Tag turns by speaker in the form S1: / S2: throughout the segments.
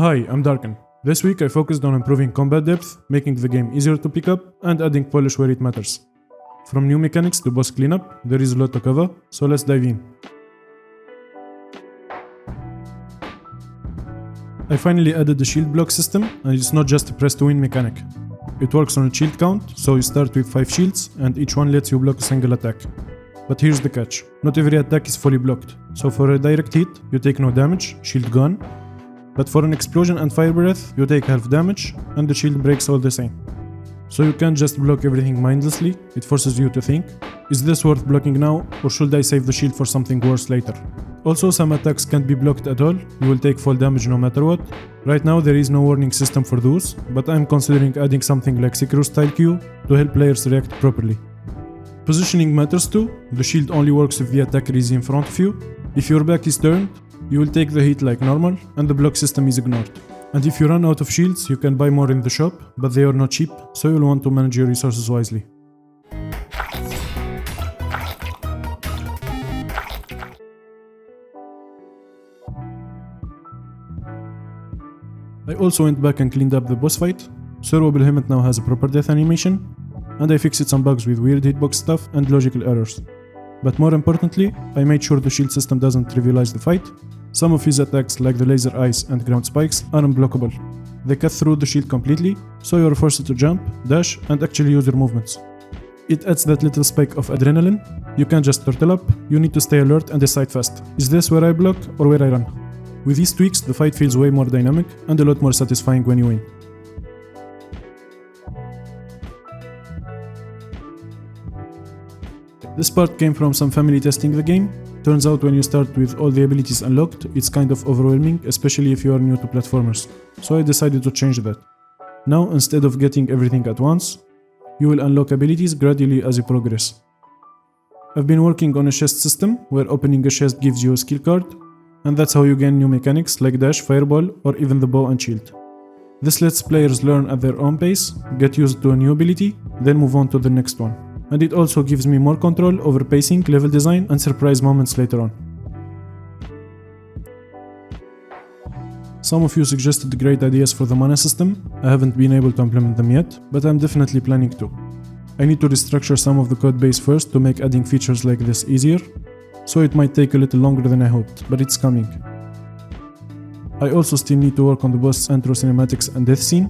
S1: Hi, I'm Darken. This week I focused on improving combat depth, making the game easier to pick up, and adding polish where it matters. From new mechanics to boss cleanup, there is a lot to cover, so let's dive in. I finally added the shield block system, and it's not just a press to win mechanic. It works on a shield count, so you start with 5 shields, and each one lets you block a single attack. But here's the catch, not every attack is fully blocked, so for a direct hit, you take no damage, shield gone, but for an explosion and fire breath, you take half damage, and the shield breaks all the same. So you can't just block everything mindlessly, it forces you to think, is this worth blocking now, or should I save the shield for something worse later? Also, some attacks can't be blocked at all, you will take fall damage no matter what. Right now there is no warning system for those, but I'm considering adding something like Sekiro style queue to help players react properly. Positioning matters too, the shield only works if the attacker is in front of you. If your back is turned, you will take the hit like normal, and the block system is ignored. And if you run out of shields, you can buy more in the shop, but they are not cheap, so you'll want to manage your resources wisely. I also went back and cleaned up the boss fight. Sir WobbleHelmet now has a proper death animation, and I fixed some bugs with weird hitbox stuff and logical errors. But more importantly, I made sure the shield system doesn't trivialize the fight. Some of his attacks, like the laser eyes and ground spikes, are unblockable. They cut through the shield completely, so you're forced to jump, dash, and actually use your movements. It adds that little spike of adrenaline. You can't just turtle up, you need to stay alert and decide fast. Is this where I block or where I run? With these tweaks, the fight feels way more dynamic and a lot more satisfying when you win. This part came from some family testing the game. Turns out when you start with all the abilities unlocked, it's kind of overwhelming, especially if you are new to platformers. So I decided to change that. Now, instead of getting everything at once, you will unlock abilities gradually as you progress. I've been working on a chest system, where opening a chest gives you a skill card, and that's how you gain new mechanics like dash, fireball, or even the bow and shield. This lets players learn at their own pace, get used to a new ability, then move on to the next one. And it also gives me more control over pacing, level design, and surprise moments later on. Some of you suggested great ideas for the mana system. I haven't been able to implement them yet, but I'm definitely planning to. I need to restructure some of the code base first to make adding features like this easier, so it might take a little longer than I hoped, but it's coming. I also still need to work on the boss intro cinematics and death scene,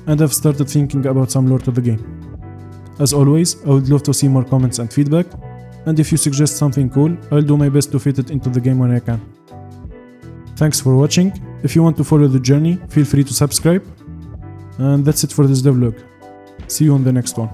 S1: and I've started thinking about some lore to the game. As always, I would love to see more comments and feedback, and if you suggest something cool, I'll do my best to fit it into the game when I can. Thanks for watching. If you want to follow the journey, feel free to subscribe. And that's it for this devlog. See you on the next one.